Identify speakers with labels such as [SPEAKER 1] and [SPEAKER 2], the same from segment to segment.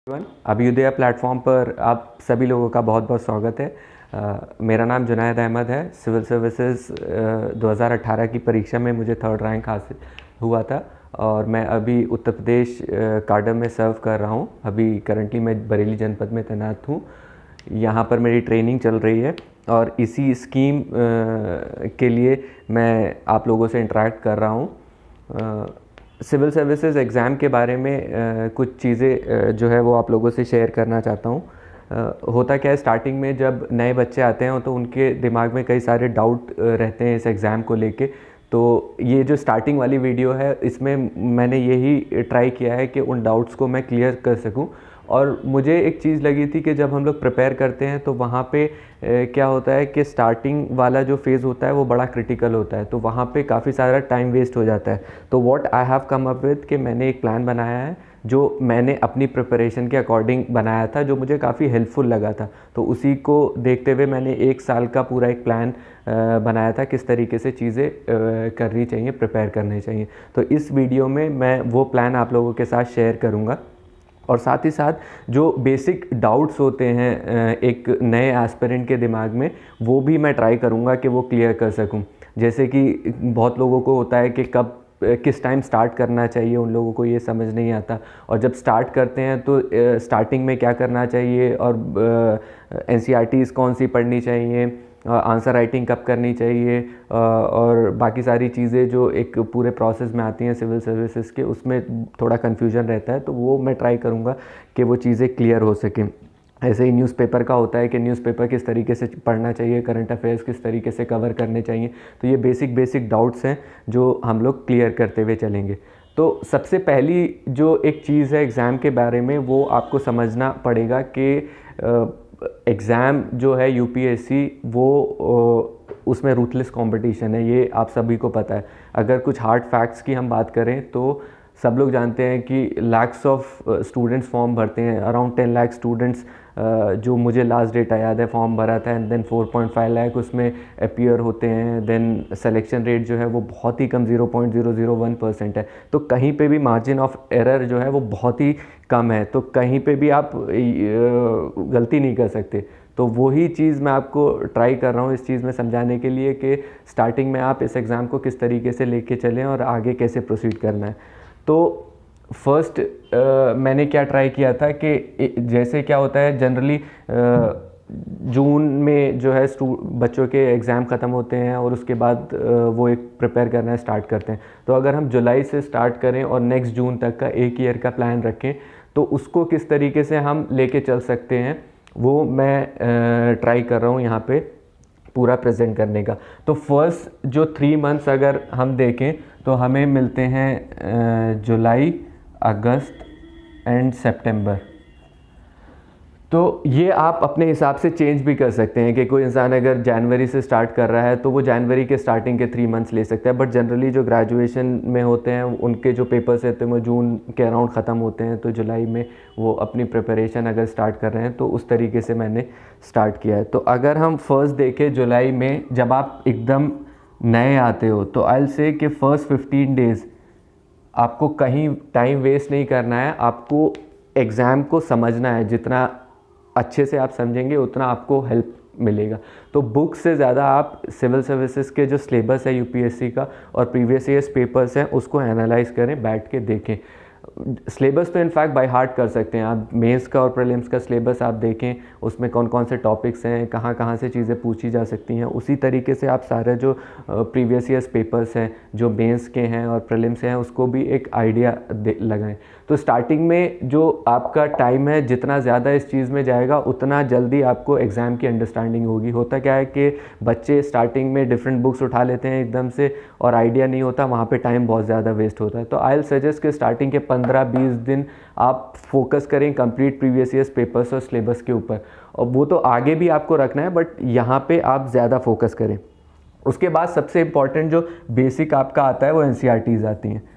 [SPEAKER 1] Abhyuday platform पर आप सभी लोगों का बहुत बहुत स्वागत है। मेरा नाम जुनैद अहमद है। सिविल सर्विसेज 2018 की परीक्षा में मुझे 3rd रैंक हासिल हुआ था और मैं अभी उत्तर प्रदेश काडर में सर्व कर रहा हूँ। अभी करंटली मैं बरेली जनपद में तैनात हूँ। यहाँ पर मेरी ट्रेनिंग चल रही है और इसी स्कीम के लिए मैं आप लोगों से इंटरेक्ट कर रहा हूँ। सिविल सर्विसेज एग्ज़ाम के बारे में कुछ चीज़ें जो है वो आप लोगों से शेयर करना चाहता हूँ। होता क्या है, स्टार्टिंग में जब नए बच्चे आते हैं तो उनके दिमाग में कई सारे डाउट रहते हैं इस एग्ज़ाम को लेके। तो ये जो स्टार्टिंग वाली वीडियो है इसमें मैंने यही ट्राई किया है कि उन डाउट्स को मैं क्लियर कर सकूं। और मुझे एक चीज़ लगी थी कि जब हम लोग प्रिपेयर करते हैं तो वहाँ पे क्या होता है कि स्टार्टिंग वाला जो फेज़ होता है वो बड़ा क्रिटिकल होता है, तो वहाँ पे काफ़ी सारा टाइम वेस्ट हो जाता है। तो what I have come up with कि मैंने एक प्लान बनाया है जो मैंने अपनी प्रिपरेशन के अकॉर्डिंग बनाया था, जो मुझे काफ़ी हेल्पफुल लगा था। तो उसी को देखते हुए मैंने 1 साल का पूरा एक प्लान बनाया था किस तरीके से चीज़ें करनी चाहिए, प्रिपेयर करनी चाहिए। तो इस वीडियो में मैं वो प्लान आप लोगों के साथ शेयर करूँगा और साथ ही साथ जो बेसिक डाउट्स होते हैं एक नए एस्पिरेंट के दिमाग में, वो भी मैं ट्राई करूँगा कि वो क्लियर कर सकूँ। जैसे कि बहुत लोगों को होता है कि कब किस टाइम स्टार्ट करना चाहिए, उन लोगों को ये समझ नहीं आता। और जब स्टार्ट करते हैं तो स्टार्टिंग में क्या करना चाहिए और NCERTs कौन सी पढ़नी चाहिए, आंसर राइटिंग कब करनी चाहिए और बाकी सारी चीज़ें जो एक पूरे प्रोसेस में आती हैं सिविल सर्विसेज के, उसमें थोड़ा कन्फ्यूजन रहता है। तो वो मैं ट्राई करूँगा कि वो चीज़ें क्लियर हो सकें। ऐसे ही न्यूज़पेपर का होता है कि न्यूज़पेपर किस तरीके से पढ़ना चाहिए, करंट अफेयर्स किस तरीके से कवर करने चाहिए। तो ये बेसिक डाउट्स हैं जो हम लोग क्लियर करते हुए चलेंगे। तो सबसे पहली जो एक चीज़ है एग्ज़ाम के बारे में, वो आपको समझना पड़ेगा कि एग्ज़ाम जो है UPSC वो उसमें रूथलेस कंपटीशन है, ये आप सभी को पता है। अगर कुछ हार्ड फैक्ट्स की हम बात करें तो सब लोग जानते हैं कि लैक्स ऑफ स्टूडेंट्स फॉर्म भरते हैं, अराउंड 10 लाख स्टूडेंट्स जो मुझे लास्ट डेटा याद है फॉर्म भरा था, एंड देन 4.5 लाख उसमें अपीयर होते हैं। देन सिलेक्शन रेट जो है वो बहुत ही कम 0.001% है। तो कहीं पे भी मार्जिन ऑफ एरर जो है वो बहुत ही कम है, तो कहीं पे भी आप गलती नहीं कर सकते। तो वही चीज़ मैं आपको ट्राई कर रहा हूँ इस चीज़ में समझाने के लिए कि स्टार्टिंग में आप इस एग्ज़ाम को किस तरीके से लेके चलें और आगे कैसे प्रोसीड करना है। तो फर्स्ट मैंने क्या ट्राई किया था कि जैसे क्या होता है जनरली जून में जो है बच्चों के एग्ज़ाम ख़त्म होते हैं और उसके बाद वो एक प्रिपेयर करना स्टार्ट करते हैं। तो अगर हम जुलाई से स्टार्ट करें और नेक्स्ट जून तक का 1 ईयर का प्लान रखें तो उसको किस तरीके से हम लेके चल सकते हैं वो मैं ट्राई कर रहा हूँ यहाँ पे पूरा प्रेजेंट करने का। तो फर्स्ट जो 3 मंथ्स अगर हम देखें तो हमें मिलते हैं जुलाई, अगस्त एंड सितंबर। तो ये आप अपने हिसाब से चेंज भी कर सकते हैं कि कोई इंसान अगर जनवरी से स्टार्ट कर रहा है तो वो जनवरी के स्टार्टिंग के 3 मंथ्स ले सकता है। बट जनरली जो ग्रेजुएशन में होते हैं उनके जो पेपर्स रहते हैं वो जून के अराउंड ख़त्म होते हैं, तो जुलाई में वो अपनी प्रिपरेशन अगर स्टार्ट कर रहे हैं तो उस तरीके से मैंने स्टार्ट किया है। तो अगर हम फर्स्ट देखें जुलाई में, जब आप एकदम नए आते हो तो आई विल से कि फ़र्स्ट 15 डेज़ आपको कहीं टाइम वेस्ट नहीं करना है, आपको एग्ज़ाम को समझना है। जितना अच्छे से आप समझेंगे उतना आपको हेल्प मिलेगा। तो बुक से ज़्यादा आप सिविल सर्विसेज के जो सिलेबस है UPSC का और प्रीवियस ईयर्स पेपर्स हैं उसको एनालाइज करें, बैठ के देखें। सिलेबस तो इनफैक्ट बाय हार्ट कर सकते हैं आप। मेंस का और प्रीलिम्स का सिलेबस आप देखें, उसमें कौन कौन से टॉपिक्स हैं, कहाँ कहाँ से चीज़ें पूछी जा सकती हैं। उसी तरीके से आप सारे जो प्रीवियस ईयर्स पेपर्स हैं जो मेंस के हैं और प्रीलिम्स हैं उसको भी एक आइडिया लगाएं। तो स्टार्टिंग में जो आपका टाइम है जितना ज़्यादा इस चीज़ में जाएगा उतना जल्दी आपको एग्ज़ाम की अंडरस्टैंडिंग होगी। होता क्या है कि बच्चे स्टार्टिंग में डिफरेंट बुक्स उठा लेते हैं एकदम से और आइडिया नहीं होता, वहाँ पे टाइम बहुत ज़्यादा वेस्ट होता है। तो आई विल सजेस्ट कि स्टार्टिंग के 15-20 दिन आप फोकस करें कंप्लीट प्रीवियस ईयर्स पेपर्स और सिलेबस के ऊपर, और वो तो आगे भी आपको रखना है बट यहाँ पे आप ज़्यादा फोकस करें। उसके बाद सबसे इम्पॉर्टेंट जो बेसिक आपका आता है वो NCERTs आती हैं।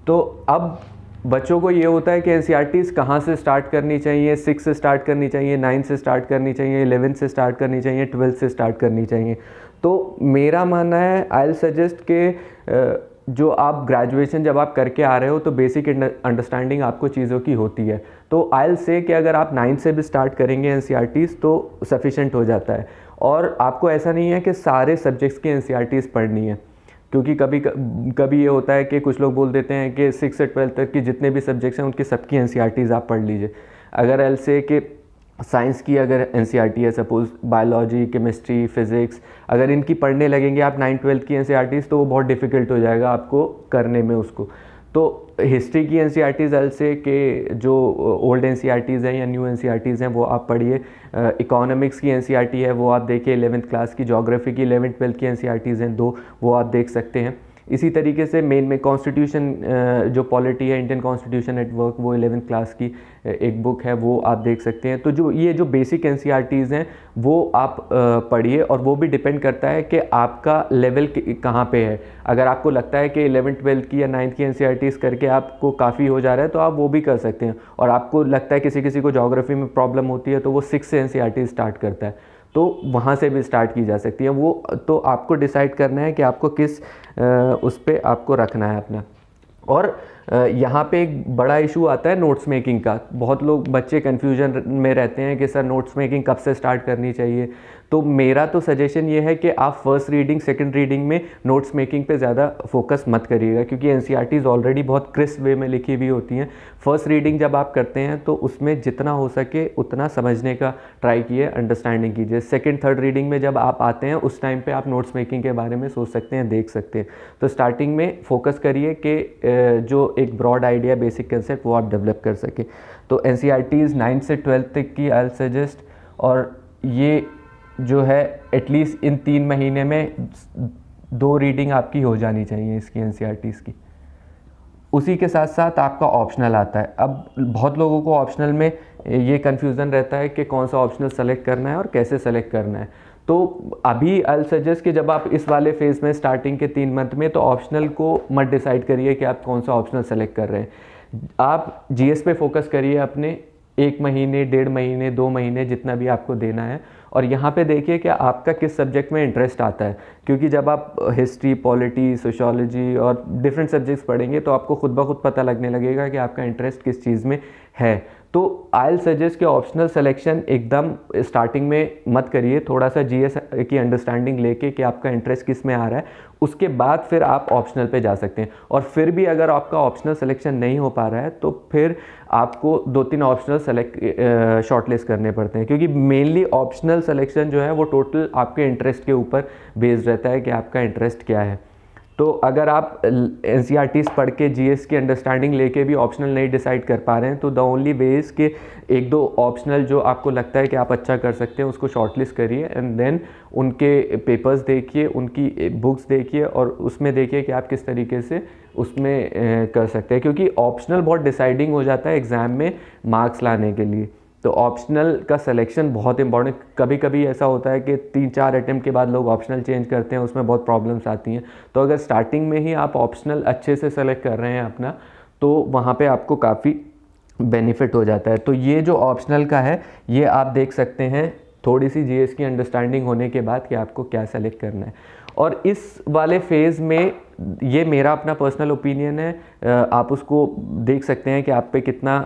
[SPEAKER 1] तो अब बच्चों को ये होता है कि NCERTs कहाँ से स्टार्ट करनी चाहिए, 6 से स्टार्ट करनी चाहिए, 9 से स्टार्ट करनी चाहिए, 11 से स्टार्ट करनी चाहिए, 12 से स्टार्ट करनी चाहिए। तो मेरा मानना है आई विल सजेस्ट कि जो आप ग्रेजुएशन जब आप करके आ रहे हो तो बेसिक अंडरस्टैंडिंग आपको चीज़ों की होती है। तो आई से कि अगर आप 9 से भी स्टार्ट करेंगे एनसीईआरटीज़ तो सफिशेंट हो जाता है। और आपको ऐसा नहीं है कि सारे सब्जेक्ट्स की एनसीईआरटीज़ पढ़नी है, क्योंकि कभी ये होता है कि कुछ लोग बोल देते हैं कि 6 से 12 तक की जितने भी सब्जेक्ट्स हैं उनकी सबकी एनसीईआरटीज़ आप पढ़ लीजिए। अगर एल से कि साइंस की अगर एनसीईआरटी है, सपोज बायोलॉजी, केमिस्ट्री, फिज़िक्स, अगर इनकी पढ़ने लगेंगे आप 9-12 की एनसीईआरटीज़ तो वो बहुत डिफ़िकल्ट हो जाएगा आपको करने में उसको। तो हिस्ट्री की एनसीईआरटीज़ एल से के जो ओल्ड एनसीईआरटीज़ हैं या न्यू एनसीईआरटीज़ हैं वो आप पढ़िए। इकोनॉमिक्स की एनसीईआरटी है वो आप देखिए 11th क्लास की। ज्योग्राफी की 11th-12th की एनसीईआरटीज़ हैं 2, वो आप देख सकते हैं। इसी तरीके से मेन में कॉन्स्टिट्यूशन जो पॉलिटी है, इंडियन कॉन्स्टिट्यूशन एट वर्क, वो 11th क्लास की एक बुक है वो आप देख सकते हैं। तो जो बेसिक एनसीईआरटीज़ हैं वो आप पढ़िए, और वो भी डिपेंड करता है कि आपका लेवल कहाँ पे है। अगर आपको लगता है कि 11th-12th की या 9th की एनसीईआरटीज़ करके आपको काफ़ी हो जा रहा है तो आप वो भी कर सकते हैं। और आपको लगता है किसी किसी को ज्योग्राफी में प्रॉब्लम होती है तो वो 6 से एनसीईआरटी स्टार्ट करता है, तो वहाँ से भी स्टार्ट की जा सकती है। वो तो आपको डिसाइड करना है कि आपको किस उस पर आपको रखना है अपना। और यहाँ पे एक बड़ा इशू आता है नोट्स मेकिंग का। बहुत लोग बच्चे कन्फ्यूजन में रहते हैं कि सर नोट्स मेकिंग कब से स्टार्ट करनी चाहिए। तो मेरा तो सजेशन ये है कि आप फर्स्ट रीडिंग, सेकंड रीडिंग में नोट्स मेकिंग पे ज़्यादा फोकस मत करिएगा, क्योंकि एनसीईआरटीज़ ऑलरेडी बहुत क्रिस्प वे में लिखी हुई होती हैं। फर्स्ट रीडिंग जब आप करते हैं तो उसमें जितना हो सके उतना समझने का ट्राई कीजिए, अंडरस्टैंडिंग कीजिए। सेकंड, थर्ड रीडिंग में जब आप आते हैं उस टाइम पे आप नोट्स मेकिंग के बारे में सोच सकते हैं, देख सकते हैं। तो स्टार्टिंग में फोकस करिए कि जो एक ब्रॉड आइडिया, बेसिक कंसेप्ट वो आप डेवलप कर सकें। तो एनसीईआरटीज़ 9 से 12 तक की आई सजेस्ट, और ये जो है एटलीस्ट इन 3 महीने में 2 रीडिंग आपकी हो जानी चाहिए इसकी एनसीईआरटीज़ की। उसी के साथ साथ आपका ऑप्शनल आता है। अब बहुत लोगों को ऑप्शनल में ये कन्फ्यूज़न रहता है कि कौन सा ऑप्शनल सेलेक्ट करना है और कैसे सेलेक्ट करना है। तो अभी आई सजेस्ट कि जब आप इस वाले फेज़ में स्टार्टिंग के 3 मंथ में, तो ऑप्शनल को मत डिसाइड करिए कि आप कौन सा ऑप्शनल सेलेक्ट कर रहे हैं। आप जीएस पे फोकस करिए अपने 1 महीने, 1.5 महीने, 2 महीने जितना भी आपको देना है, और यहाँ पे देखिए कि आपका किस सब्जेक्ट में इंटरेस्ट आता है। क्योंकि जब आप हिस्ट्री, पॉलिटी, सोशियोलॉजी और डिफरेंट सब्जेक्ट्स पढ़ेंगे तो आपको खुद ब खुद पता लगने लगेगा कि आपका इंटरेस्ट किस चीज़ में है। तो आई सजेस्ट कि ऑप्शनल सिलेक्शन एकदम स्टार्टिंग में मत करिए। थोड़ा सा जीएस की अंडरस्टैंडिंग लेके कि आपका इंटरेस्ट किस में आ रहा है, उसके बाद फिर आप ऑप्शनल पे जा सकते हैं। और फिर भी अगर आपका ऑप्शनल सिलेक्शन नहीं हो पा रहा है तो फिर आपको 2-3 ऑप्शनल शॉर्टलिस्ट करने पड़ते हैं, क्योंकि मेनली ऑप्शनल सिलेक्शन जो है वो टोटल आपके इंटरेस्ट के ऊपर बेस्ड रहता है कि आपका इंटरेस्ट क्या है। तो अगर आप एनसीईआरटीज़ पढ़ के जीएस की अंडरस्टैंडिंग लेके भी ऑप्शनल नहीं डिसाइड कर पा रहे हैं, तो द ओनली वे इज़ कि 1-2 ऑप्शनल जो आपको लगता है कि आप अच्छा कर सकते हैं उसको शॉर्टलिस्ट करिए, एंड देन उनके पेपर्स देखिए, उनकी बुक्स देखिए, और उसमें देखिए कि आप किस तरीके से उसमें कर सकते हैं। क्योंकि ऑप्शनल बहुत डिसाइडिंग हो जाता है एग्ज़ाम में मार्क्स लाने के लिए। तो ऑप्शनल का सिलेक्शन बहुत इंपॉर्टेंट। कभी कभी ऐसा होता है कि 3-4 अटेम्प्ट के बाद लोग ऑप्शनल चेंज करते हैं, उसमें बहुत प्रॉब्लम्स आती हैं। तो अगर स्टार्टिंग में ही आप ऑप्शनल अच्छे से सेलेक्ट कर रहे हैं अपना, तो वहाँ पे आपको काफ़ी बेनिफिट हो जाता है। तो ये जो ऑप्शनल का है ये आप देख सकते हैं थोड़ी सी जीएस की अंडरस्टैंडिंग होने के बाद कि आपको क्या सेलेक्ट करना है। और इस वाले फेज़ में ये मेरा अपना पर्सनल ओपिनियन है, आप उसको देख सकते हैं कि आप पे कितना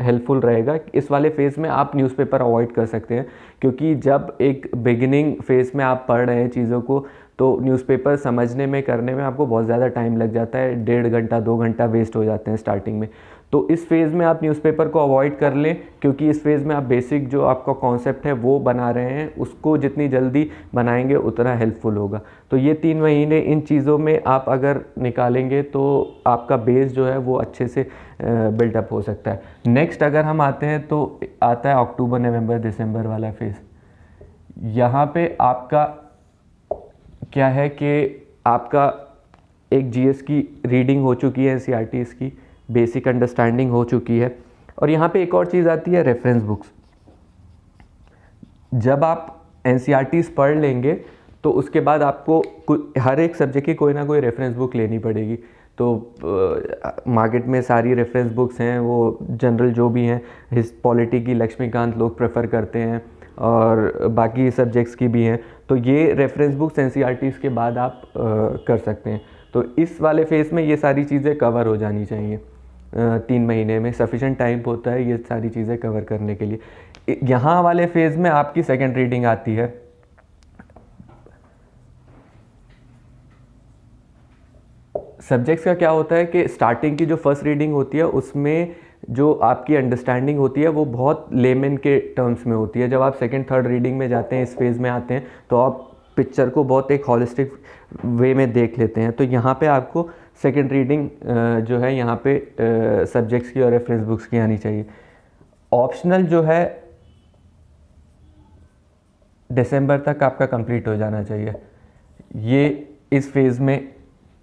[SPEAKER 1] हेल्पफुल रहेगा। इस वाले फेज़ में आप न्यूज़पेपर अवॉइड कर सकते हैं, क्योंकि जब एक बिगिनिंग फेज़ में आप पढ़ रहे हैं चीज़ों को, तो न्यूज़पेपर समझने में, करने में आपको बहुत ज़्यादा टाइम लग जाता है। 1.5 घंटा 2 घंटा वेस्ट हो जाते हैं स्टार्टिंग में। तो इस फेज़ में आप न्यूज़पेपर को अवॉइड कर लें, क्योंकि इस फेज़ में आप बेसिक जो आपका कॉन्सेप्ट है वो बना रहे हैं, उसको जितनी जल्दी बनाएंगे उतना हेल्पफुल होगा। तो ये 3 महीने इन चीज़ों में आप अगर निकालेंगे तो आपका बेस जो है वो अच्छे से बिल्डअप हो सकता है। नेक्स्ट अगर हम आते हैं तो आता है अक्टूबर, नवंबर, दिसंबर वाला फेज़। यहाँ पे आपका क्या है कि आपका एक जीएस की रीडिंग हो चुकी है, एनसीईआरटीज़ की बेसिक अंडरस्टैंडिंग हो चुकी है, और यहाँ पे एक और चीज़ आती है, रेफरेंस बुक्स। जब आप एनसीईआरटीज़ पढ़ लेंगे तो उसके बाद आपको हर एक सब्जेक्ट की कोई ना कोई रेफरेंस बुक लेनी पड़ेगी। तो मार्केट में सारी रेफरेंस बुक्स हैं, वो जनरल जो भी हैं, पॉलिटी की लक्ष्मीकांत लोग प्रेफर करते हैं, और बाकी सब्जेक्ट्स की भी हैं। तो ये रेफरेंस बुक्स एनसीईआरटीज़ के बाद आप कर सकते हैं। तो इस वाले फेज़ में ये सारी चीज़ें कवर हो जानी चाहिए। 3 महीने में सफिशेंट टाइम होता है ये सारी चीज़ें कवर करने के लिए। यहाँ वाले फेज़ में आपकी सेकेंड रीडिंग आती है। सब्जेक्ट्स का क्या होता है कि स्टार्टिंग की जो फर्स्ट रीडिंग होती है उसमें जो आपकी अंडरस्टैंडिंग होती है वो बहुत लेमन के टर्म्स में होती है। जब आप सेकंड थर्ड रीडिंग में जाते हैं, इस फेज़ में आते हैं, तो आप पिक्चर को बहुत एक हॉलिस्टिक वे में देख लेते हैं। तो यहाँ पे आपको सेकंड रीडिंग जो है यहाँ पे सब्जेक्ट्स की और रेफरेंस बुक्स की आनी चाहिए। ऑप्शनल जो है दिसंबर तक आपका कंप्लीट हो जाना चाहिए, ये इस फेज़ में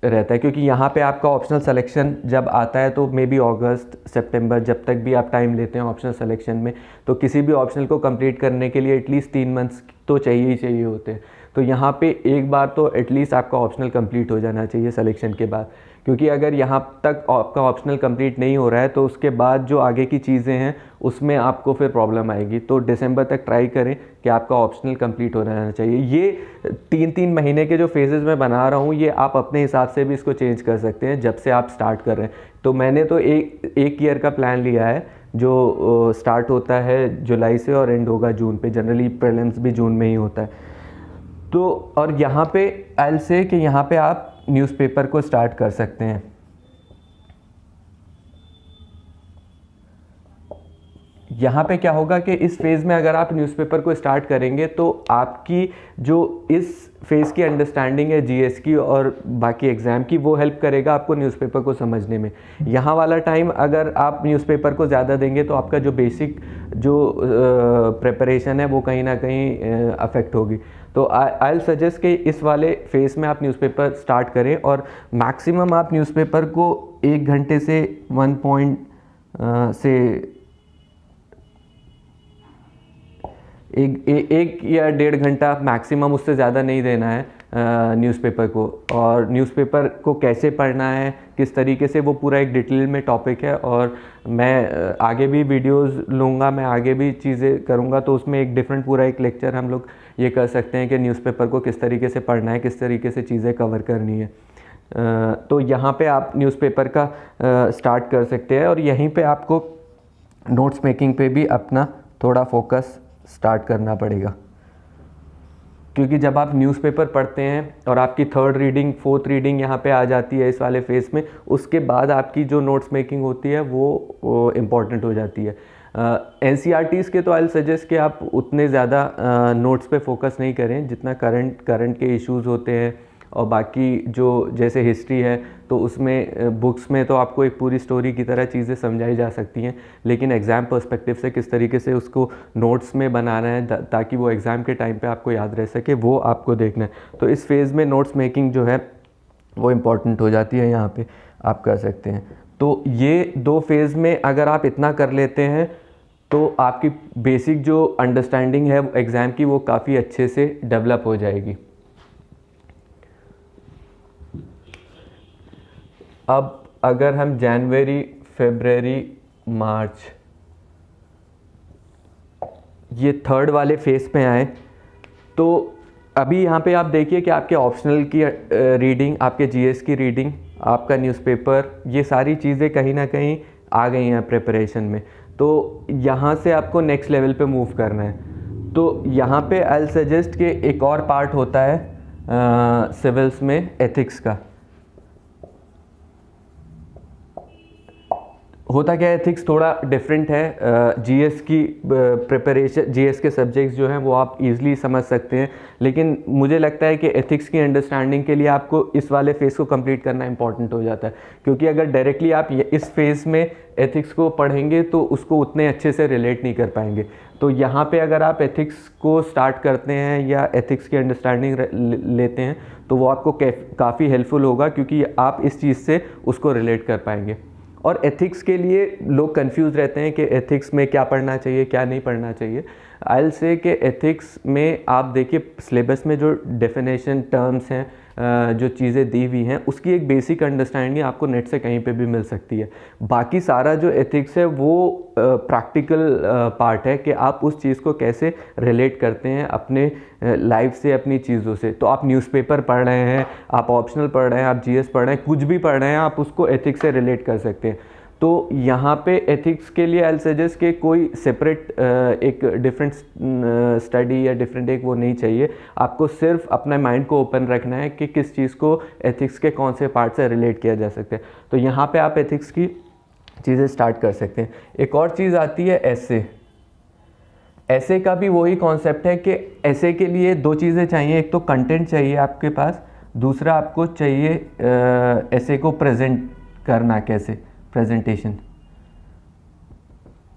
[SPEAKER 1] रहता है, क्योंकि यहाँ पे आपका ऑप्शनल सिलेक्शन जब आता है तो मे बी अगस्त सितंबर, जब तक भी आप टाइम लेते हैं ऑप्शनल सिलेक्शन में, तो किसी भी ऑप्शनल को कंप्लीट करने के लिए एटलीस्ट 3 मंथ्स तो चाहिए ही चाहिए होते हैं। तो यहाँ पे एक बार तो एटलीस्ट आपका ऑप्शनल कंप्लीट हो जाना चाहिए सिलेक्शन के बाद, क्योंकि अगर यहाँ तक आपका ऑप्शनल कंप्लीट नहीं हो रहा है तो उसके बाद जो आगे की चीज़ें हैं उसमें आपको फिर प्रॉब्लम आएगी। तो दिसंबर तक ट्राई करें कि आपका ऑप्शनल कंप्लीट हो रहना चाहिए। ये 3-3 महीने के जो फेजेस मैं बना रहा हूँ, ये आप अपने हिसाब से भी इसको चेंज कर सकते हैं जब से आप स्टार्ट कर रहे हैं। तो मैंने तो एक ईयर का प्लान लिया है जो स्टार्ट होता है जुलाई से और एंड होगा जून पे। जनरली प्रीलिम्स भी जून में ही होता है। तो और यहाँ पे आई से कि यहाँ पे आप न्यूज़पेपर को स्टार्ट कर सकते हैं। यहाँ पे क्या होगा कि इस फेज़ में अगर आप न्यूज़पेपर को स्टार्ट करेंगे तो आपकी जो इस फेज़ की अंडरस्टैंडिंग है जीएस की और बाकी एग्ज़ाम की, वो हेल्प करेगा आपको न्यूज़पेपर को समझने में। यहाँ वाला टाइम अगर आप न्यूज़पेपर को ज़्यादा देंगे तो आपका जो बेसिक जो प्रिपरेशन है वो कहीं ना कहीं अफेक्ट होगी। तो आई सजेस्ट कि इस वाले फेज़ में आप न्यूज़पेपर स्टार्ट करें और मैक्सिमम आप न्यूज़पेपर को 1 घंटे से 1 या 1.5 घंटा मैक्सिमम, उससे ज़्यादा नहीं देना है न्यूज़पेपर को। और न्यूज़पेपर को कैसे पढ़ना है, किस तरीके से, वो पूरा एक डिटेल में टॉपिक है और मैं आगे भी वीडियोस लूँगा, मैं आगे भी चीज़ें करूँगा। तो उसमें एक डिफरेंट पूरा एक लेक्चर हम लोग ये कर सकते हैं कि न्यूज़पेपर को किस तरीके से पढ़ना है, किस तरीके से चीज़ें कवर करनी है। तो यहाँ पे आप न्यूज़पेपर का स्टार्ट कर सकते हैं और यहीं पे आपको नोट्स मेकिंग पे भी अपना थोड़ा फोकस स्टार्ट करना पड़ेगा, क्योंकि जब आप न्यूज़पेपर पढ़ते हैं और आपकी थर्ड रीडिंग फोर्थ रीडिंग यहाँ पे आ जाती है इस वाले फेज़ में, उसके बाद आपकी जो नोट्स मेकिंग होती है वो इम्पॉर्टेंट हो जाती है। NCERTs के तो आई सजेस्ट कि आप उतने ज़्यादा नोट्स पे फोकस नहीं करें जितना करंट के इश्यूज़ होते हैं। और बाकी जो जैसे हिस्ट्री है तो उसमें बुक्स में तो आपको एक पूरी स्टोरी की तरह चीज़ें समझाई जा सकती हैं, लेकिन एग्ज़ाम पर्सपेक्टिव से किस तरीके से उसको नोट्स में बनाना है ताकि वो एग्ज़ाम के टाइम पे आपको याद रह सके, वो आपको देखना है। तो इस फेज़ में नोट्स मेकिंग जो है वो इम्पॉर्टेंट हो जाती है, यहाँ पे आप कर सकते हैं। तो ये 2 फेज़ में अगर आप इतना कर लेते हैं तो आपकी बेसिक जो अंडरस्टैंडिंग है एग्ज़ाम की वो काफ़ी अच्छे से डेवलप हो जाएगी। अब अगर हम जनवरी, फरवरी, मार्च ये थर्ड वाले फेज़ पे आए, तो अभी यहाँ पे आप देखिए कि आपके ऑप्शनल की रीडिंग, आपके जीएस की रीडिंग, आपका न्यूज़पेपर, ये सारी चीज़ें कहीं ना कहीं आ गई हैं प्रिपरेशन में। तो यहाँ से आपको नेक्स्ट लेवल पे मूव करना है। तो यहाँ पे आई सजेस्ट कि एक और पार्ट होता है सिविल्स में एथिक्स का। होता क्या है, एथिक्स थोड़ा डिफरेंट है। जीएस की प्रिपरेशन, जीएस के सब्जेक्ट्स जो हैं वो आप इजीली समझ सकते हैं, लेकिन मुझे लगता है कि एथिक्स की अंडरस्टैंडिंग के लिए आपको इस वाले फेज़ को कंप्लीट करना इंपॉर्टेंट हो जाता है, क्योंकि अगर डायरेक्टली आप इस फेज़ में एथिक्स को पढ़ेंगे तो उसको उतने अच्छे से रिलेट नहीं कर पाएंगे। तो यहाँ पे अगर आप एथिक्स को स्टार्ट करते हैं या एथिक्स की अंडरस्टैंडिंग लेते हैं तो वो आपको काफ़ी हेल्पफुल होगा, क्योंकि आप इस चीज़ से उसको रिलेट कर पाएंगे। और एथिक्स के लिए लोग कंफ्यूज रहते हैं कि एथिक्स में क्या पढ़ना चाहिए, क्या नहीं पढ़ना चाहिए। आई विल से कि एथिक्स में आप देखिए सिलेबस में जो डेफिनेशन टर्म्स हैं जो चीज़ें दी हुई हैं उसकी एक बेसिक अंडरस्टैंडिंग आपको नेट से कहीं पे भी मिल सकती है। बाकी सारा जो एथिक्स है वो प्रैक्टिकल पार्ट है कि आप उस चीज़ को कैसे रिलेट करते हैं अपने लाइफ से, अपनी चीज़ों से। तो आप न्यूज़पेपर पढ़ रहे हैं, आप ऑप्शनल पढ़ रहे हैं, आप जीएस पढ़ रहे हैं, कुछ भी पढ़ रहे हैं, आप उसको एथिक्स से रिलेट कर सकते हैं। तो यहाँ पे एथिक्स के लिए आई सजेस्ट कि कोई सेपरेट एक डिफरेंट स्टडी या डिफरेंट एक वो नहीं चाहिए। आपको सिर्फ अपने माइंड को ओपन रखना है कि किस चीज़ को एथिक्स के कौन से पार्ट से रिलेट किया जा सकता है। तो यहाँ पे आप एथिक्स की चीज़ें स्टार्ट कर सकते हैं। एक और चीज़ आती है ऐसे। ऐसे का भी वही कॉन्सेप्ट है कि ऐसे के लिए दो चीज़ें चाहिए, एक तो कंटेंट चाहिए आपके पास, दूसरा आपको चाहिए ऐसे को प्रेजेंट करना, कैसे प्रेजेंटेशन।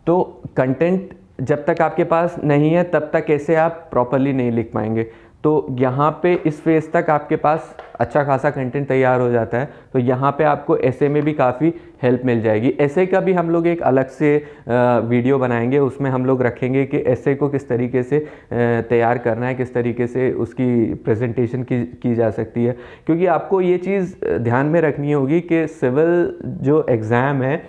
[SPEAKER 1] तो कंटेंट जब तक आपके पास नहीं है तब तक ऐसे आप प्रॉपरली नहीं लिख पाएंगे। तो यहाँ पे इस फेज़ तक आपके पास अच्छा खासा कंटेंट तैयार हो जाता है, तो यहाँ पे आपको ऐसे में भी काफ़ी हेल्प मिल जाएगी। ऐसे का भी हम लोग एक अलग से वीडियो बनाएंगे, उसमें हम लोग रखेंगे कि ऐसे को किस तरीके से तैयार करना है, किस तरीके से उसकी प्रेजेंटेशन की जा सकती है। क्योंकि आपको ये चीज़ ध्यान में रखनी होगी कि सिविल जो एग्ज़ाम है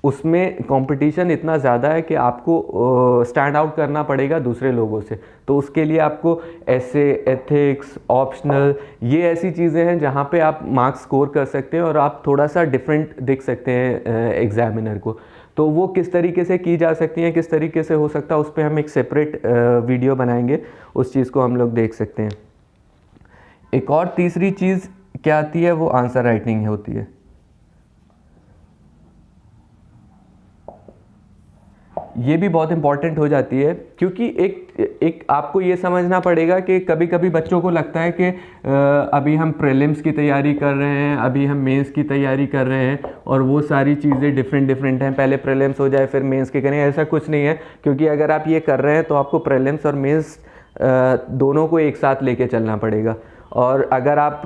[SPEAKER 1] उसमें कंपटीशन इतना ज़्यादा है कि आपको स्टैंड आउट करना पड़ेगा दूसरे लोगों से। तो उसके लिए आपको ऐसे, एथिक्स, ऑप्शनल, ये ऐसी चीज़ें हैं जहाँ पे आप मार्क्स स्कोर कर सकते हैं और आप थोड़ा सा डिफरेंट दिख सकते हैं एग्जामिनर को। तो वो किस तरीके से की जा सकती हैं, किस तरीके से हो सकता है, उस पर हम एक सेपरेट वीडियो बनाएंगे, उस चीज़ को हम लोग देख सकते हैं। एक और तीसरी चीज़ क्या आती है, वो आंसर राइटिंग होती है। ये भी बहुत इंपॉर्टेंट हो जाती है, क्योंकि एक आपको ये समझना पड़ेगा कि कभी कभी बच्चों को लगता है कि अभी हम प्रीलिम्स की तैयारी कर रहे हैं, अभी हम मेंस की तैयारी कर रहे हैं और वो सारी चीज़ें डिफरेंट हैं, पहले प्रीलिम्स हो जाए फिर मेंस की करें। ऐसा कुछ नहीं है, क्योंकि अगर आप ये कर रहे हैं तो आपको प्रीलिम्स और मेंस दोनों को एक साथ लेके चलना पड़ेगा। और अगर आप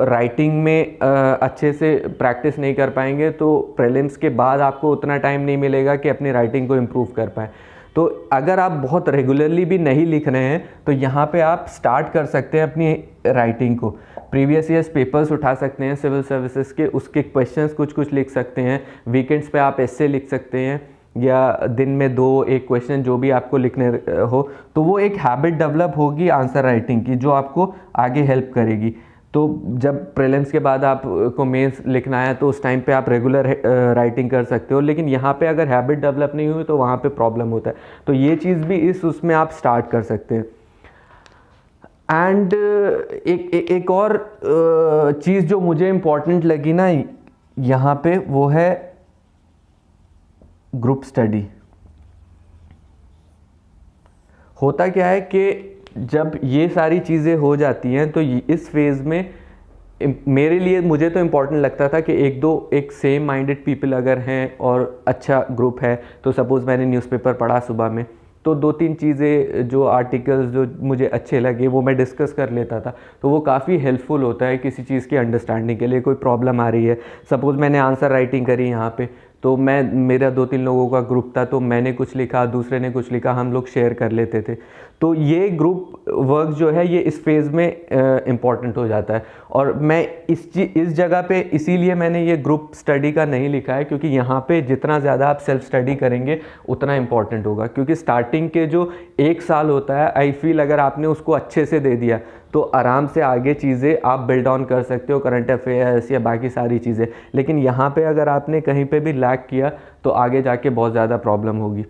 [SPEAKER 1] राइटिंग में अच्छे से प्रैक्टिस नहीं कर पाएंगे तो प्रीलिम्स के बाद आपको उतना टाइम नहीं मिलेगा कि अपनी राइटिंग को इम्प्रूव कर पाएँ। तो अगर आप बहुत रेगुलरली भी नहीं लिख रहे हैं तो यहाँ पे आप स्टार्ट कर सकते हैं अपनी राइटिंग को। प्रीवियस ईयर्स पेपर्स उठा सकते हैं सिविल सर्विसेज के, उसके क्वेश्चंस कुछ लिख सकते हैं। वीकेंड्स पे आप ऐसे लिख सकते हैं, या दिन में 2-1 क्वेश्चन जो भी आपको लिखने हो। तो वो एक हैबिट डेवलप होगी आंसर राइटिंग की, जो आपको आगे हेल्प करेगी। तो जब प्रीलिम्स के बाद आपको मेंस लिखना है तो उस टाइम पे आप रेगुलर राइटिंग कर सकते हो, लेकिन यहाँ पे अगर हैबिट डेवलप नहीं हुई तो वहाँ पे प्रॉब्लम होता है। तो ये चीज़ भी उसमें आप स्टार्ट कर सकते हैं। एंड एक और चीज़ जो मुझे इम्पोर्टेंट लगी ना यहाँ पे, वो है ग्रुप स्टडी। होता क्या है कि जब ये सारी चीज़ें हो जाती हैं तो इस फेज़ में मेरे लिए, मुझे तो इम्पॉर्टेंट लगता था कि एक सेम माइंडेड पीपल अगर हैं और अच्छा ग्रुप है, तो सपोज़ मैंने न्यूज़पेपर पढ़ा सुबह में, तो 2-3 चीज़ें जो आर्टिकल्स जो मुझे अच्छे लगे वो मैं डिस्कस कर लेता था। तो वो काफ़ी हेल्पफुल होता है किसी चीज़ की अंडरस्टैंडिंग के लिए। कोई प्रॉब्लम आ रही है, सपोज़ मैंने आंसर राइटिंग करी यहाँ पे, तो मेरा 2-3 लोगों का ग्रुप था, तो मैंने कुछ लिखा, दूसरे ने कुछ लिखा, हम लोग शेयर कर लेते थे। तो ये ग्रुप वर्क जो है ये इस फेज़ में इम्पॉर्टेंट हो जाता है। और मैं इस जगह पे इसीलिए मैंने ये ग्रुप स्टडी का नहीं लिखा है, क्योंकि यहाँ पे जितना ज़्यादा आप सेल्फ स्टडी करेंगे उतना इम्पॉर्टेंट होगा। क्योंकि स्टार्टिंग के जो 1 साल होता है, आई फील अगर आपने उसको अच्छे से दे दिया तो आराम से आगे चीज़ें आप बिल्ड ऑन कर सकते हो, करंट अफेयर्स या बाकी सारी चीज़ें। लेकिन यहाँ पे अगर आपने कहीं पे भी लैग किया तो आगे जाके बहुत ज़्यादा प्रॉब्लम होगी।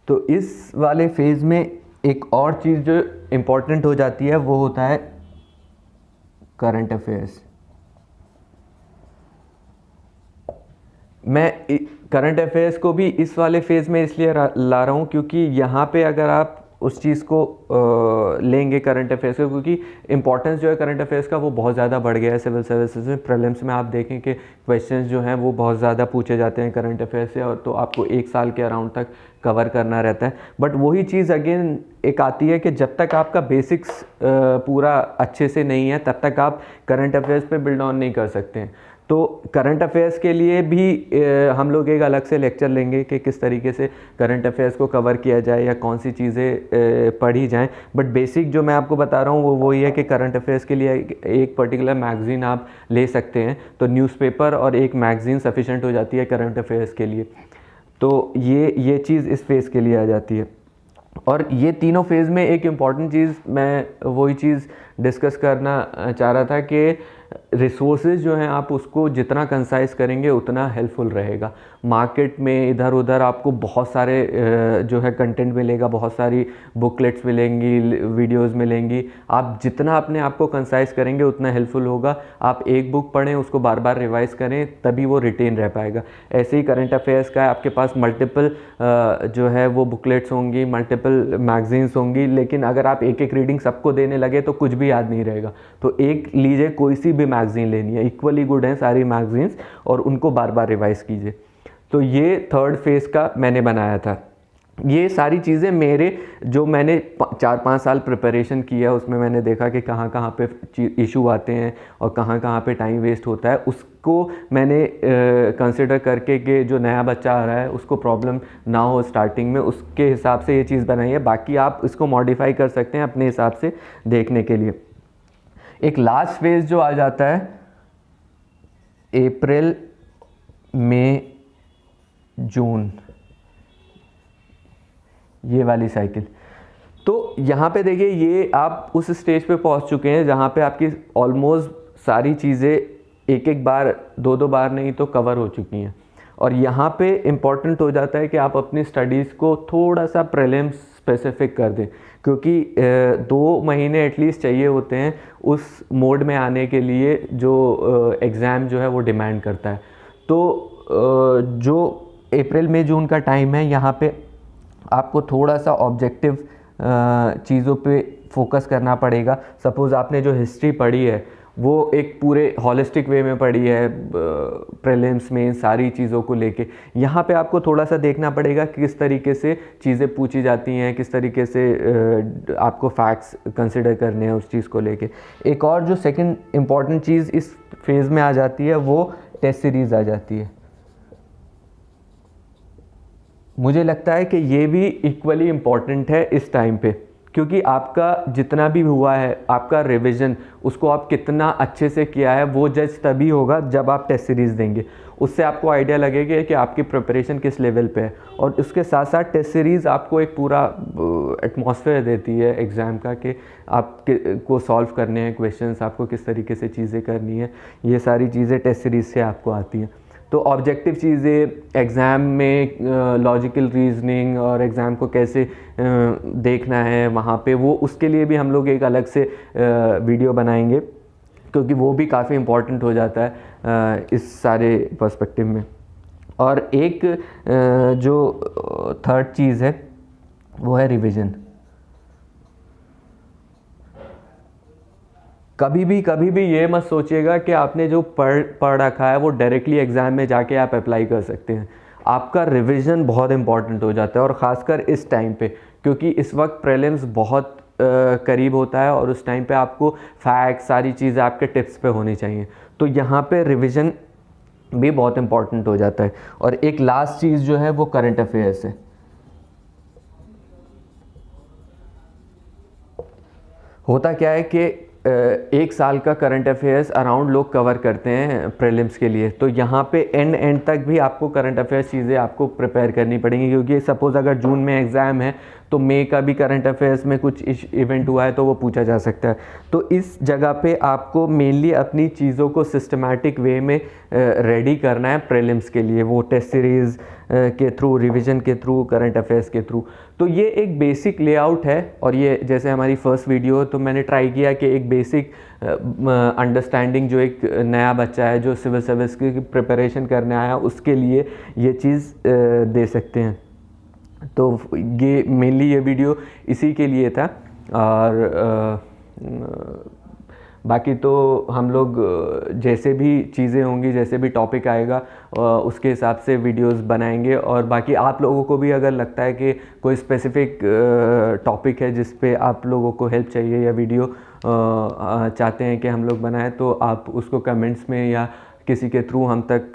[SPEAKER 1] तो इस वाले फेज़ में एक और चीज़ जो इम्पॉर्टेंट हो जाती है वो होता है करंट अफेयर्स। मैं करंट अफेयर्स को भी इस वाले फेज़ में इसलिए ला रहा हूँ क्योंकि यहाँ पे अगर आप उस चीज़ को लेंगे करंट अफेयर्स को, क्योंकि इंपॉर्टेंस जो है करंट अफेयर्स का वो बहुत ज़्यादा बढ़ गया है सिविल सर्विसेज में। प्रीलिम्स में आप देखें कि क्वेश्चंस जो हैं वो बहुत ज़्यादा पूछे जाते हैं करंट अफेयर्स से, और तो आपको 1 साल के अराउंड तक कवर करना रहता है। बट वही चीज़ अगेन एक आती है कि जब तक आपका बेसिक्स पूरा अच्छे से नहीं है तब तक आप करंट अफेयर्स पे बिल्ड ऑन नहीं कर सकते हैं। तो करंट अफेयर्स के लिए भी हम लोग एक अलग से लेक्चर लेंगे कि किस तरीके से करंट अफेयर्स को कवर किया जाए या कौन सी चीज़ें पढ़ी जाएं। बट बेसिक जो मैं आपको बता रहा हूँ वो वही है कि करंट अफेयर्स के लिए एक पर्टिकुलर मैगज़ीन आप ले सकते हैं, तो न्यूज़पेपर और एक मैगज़ीन सफिशेंट हो जाती है करंट अफेयर्स के लिए। तो ये चीज़ इस फेज़ के लिए आ जाती है। और ये तीनों फेज़ में एक इम्पॉर्टेंट चीज़ मैं वही चीज़ डिस्कस करना चाह रहा था कि रिसोर्सेज जो हैं आप उसको जितना कंसाइज करेंगे उतना हेल्पफुल रहेगा। मार्केट में इधर उधर आपको बहुत सारे जो है कंटेंट मिलेगा, बहुत सारी बुकलेट्स मिलेंगी, वीडियोस मिलेंगी। आप जितना अपने आप को कंसाइज करेंगे उतना हेल्पफुल होगा। आप एक बुक पढ़ें, उसको बार बार रिवाइज करें, तभी वो रिटेन रह पाएगा। ऐसे ही करंट अफेयर्स का है, आपके पास मल्टीपल जो है वो बुकलेट्स होंगी, मल्टीपल मैगजीन्स होंगी, लेकिन अगर आप एक एक रीडिंग सबको देने लगे तो कुछ भी याद नहीं रहेगा। तो एक लीजिए, कोई सी भी मैगज़ीन लेनी है, इक्वली गुड हैं सारी मैगज़ीन्स, और उनको बार बार रिवाइज कीजिए। तो ये थर्ड फेज़ का मैंने बनाया था। ये सारी चीज़ें मेरे जो मैंने 4-5 साल प्रिपरेशन किया उसमें मैंने देखा कि कहाँ कहाँ पे इशू आते हैं और कहाँ कहाँ पे टाइम वेस्ट होता है, उसको मैंने कंसिडर करके कि जो नया बच्चा आ रहा है उसको प्रॉब्लम ना हो स्टार्टिंग में, उसके हिसाब से ये चीज़ बनाई है। बाकी आप इसको मॉडिफाई कर सकते हैं अपने हिसाब से देखने के लिए। एक लास्ट फेज़ जो आ जाता है अप्रैल, मई, जून, ये वाली साइकिल। तो यहाँ पे देखिए, ये आप उस स्टेज पे पहुँच चुके हैं जहाँ पे आपकी ऑलमोस्ट सारी चीज़ें एक एक बार, दो दो बार नहीं तो कवर हो चुकी हैं। और यहाँ पे इम्पॉर्टेंट हो जाता है कि आप अपनी स्टडीज़ को थोड़ा सा प्रीलिम्स स्पेसिफिक कर दें, क्योंकि 2 महीने एटलीस्ट चाहिए होते हैं उस मोड में आने के लिए जो एग्ज़ाम जो है वो डिमांड करता है। तो जो अप्रैल मई जून का टाइम है, यहाँ पे आपको थोड़ा सा ऑब्जेक्टिव चीज़ों पे फोकस करना पड़ेगा। सपोज़ आपने जो हिस्ट्री पढ़ी है वो एक पूरे हॉलिस्टिक वे में पढ़ी है, प्रीलिम्स में सारी चीज़ों को लेके, यहाँ पे आपको थोड़ा सा देखना पड़ेगा कि किस तरीके से चीज़ें पूछी जाती हैं, किस तरीके से आपको फैक्ट्स कंसिडर करने हैं उस चीज़ को लेके। एक और जो सेकंड इम्पॉर्टेंट चीज़ इस फेज़ में आ जाती है वो टेस्ट सीरीज़ आ जाती है। मुझे लगता है कि ये भी इक्वली इम्पॉर्टेंट है इस टाइम पे, क्योंकि आपका जितना भी हुआ है, आपका रिवीजन, उसको आप कितना अच्छे से किया है वो जज तभी होगा जब आप टेस्ट सीरीज़ देंगे। उससे आपको आइडिया लगेगा कि आपकी प्रिपरेशन किस लेवल पे है। और उसके साथ साथ टेस्ट सीरीज़ आपको एक पूरा एटमॉस्फेयर देती है एग्ज़ाम का कि आप को सॉल्व करने हैं क्वेश्चंस, आपको किस तरीके से चीज़ें करनी है, ये सारी चीज़ें टेस्ट सीरीज़ से आपको आती हैं। तो ऑब्जेक्टिव चीज़ें एग्ज़ाम में, लॉजिकल रीजनिंग और एग्ज़ाम को कैसे देखना है वहाँ पे, वो उसके लिए भी हम लोग एक अलग से वीडियो बनाएंगे, क्योंकि वो भी काफ़ी इम्पॉर्टेंट हो जाता है इस सारे पर्सपेक्टिव में। और एक जो थर्ड चीज़ है वो है रिवीजन। कभी भी ये मत सोचिएगा कि आपने जो पढ़ रखा है वो डायरेक्टली एग्ज़ाम में जाके आप अप्लाई कर सकते हैं। आपका रिवीजन बहुत इंपॉर्टेंट हो जाता है, और ख़ासकर इस टाइम पे, क्योंकि इस वक्त प्रीलिम्स बहुत करीब होता है और उस टाइम पे आपको फैक्ट्स, सारी चीज़ें आपके टिप्स पे होनी चाहिए। तो यहाँ पे रिवीजन भी बहुत इंपॉर्टेंट हो जाता है। और एक लास्ट चीज़ जो है वो करंट अफेयर्स है। होता क्या है कि एक साल का करंट अफेयर्स अराउंड लोग कवर करते हैं प्रीलिम्स के लिए, तो यहाँ पे एंड तक भी आपको करंट अफेयर्स चीज़ें आपको प्रिपेयर करनी पड़ेंगी, क्योंकि सपोज़ अगर जून में एग्ज़ाम है तो मई का भी करंट अफेयर्स में कुछ इवेंट हुआ है तो वो पूछा जा सकता है। तो इस जगह पे आपको मेनली अपनी चीज़ों को सिस्टमैटिक वे में रेडी करना है प्रीलिम्स के लिए, वो टेस्ट सीरीज़ के थ्रू, रिवीजन के थ्रू, करंट अफेयर्स के थ्रू। तो ये एक बेसिक लेआउट है, और ये जैसे हमारी फर्स्ट वीडियो, तो मैंने ट्राई किया कि एक बेसिक अंडरस्टैंडिंग जो एक नया बच्चा है जो सिविल सर्विस की प्रिपरेशन करने आया उसके लिए ये चीज़ दे सकते हैं। तो ये मेनली ये वीडियो इसी के लिए था। और बाकी तो हम लोग जैसे भी चीज़ें होंगी, जैसे भी टॉपिक आएगा उसके हिसाब से वीडियोस बनाएंगे। और बाकी आप लोगों को भी अगर लगता है कि कोई स्पेसिफिक टॉपिक है जिस पे आप लोगों को हेल्प चाहिए या वीडियो चाहते हैं कि हम लोग बनाएं, तो आप उसको कमेंट्स में या किसी के थ्रू हम तक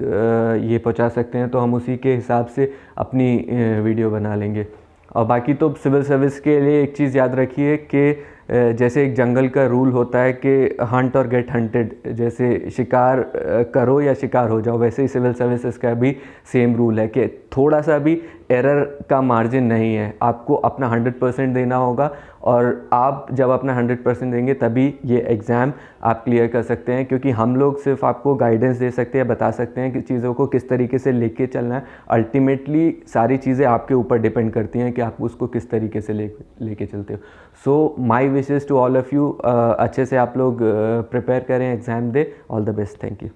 [SPEAKER 1] ये पहुंचा सकते हैं तो हम उसी के हिसाब से अपनी वीडियो बना लेंगे। और बाकी तो सिविल सर्विस के लिए एक चीज़ याद रखिए कि जैसे एक जंगल का रूल होता है कि हंट और गेट हंटेड, जैसे शिकार करो या शिकार हो जाओ, वैसे ही सिविल सर्विसेज का भी सेम रूल है कि थोड़ा सा भी एरर का मार्जिन नहीं है, आपको अपना 100% देना होगा। और आप जब अपना 100% देंगे तभी ये एग्ज़ाम आप क्लियर कर सकते हैं, क्योंकि हम लोग सिर्फ आपको गाइडेंस दे सकते हैं, बता सकते हैं कि चीज़ों को किस तरीके से लेके चलना है। अल्टीमेटली सारी चीज़ें आपके ऊपर डिपेंड करती हैं कि आप उसको किस तरीके से लेके चलते हो। So my wishes to all of you, अच्छे से आप लोग प्रिपेयर करें, एग्ज़ाम दे। All the best, thank you.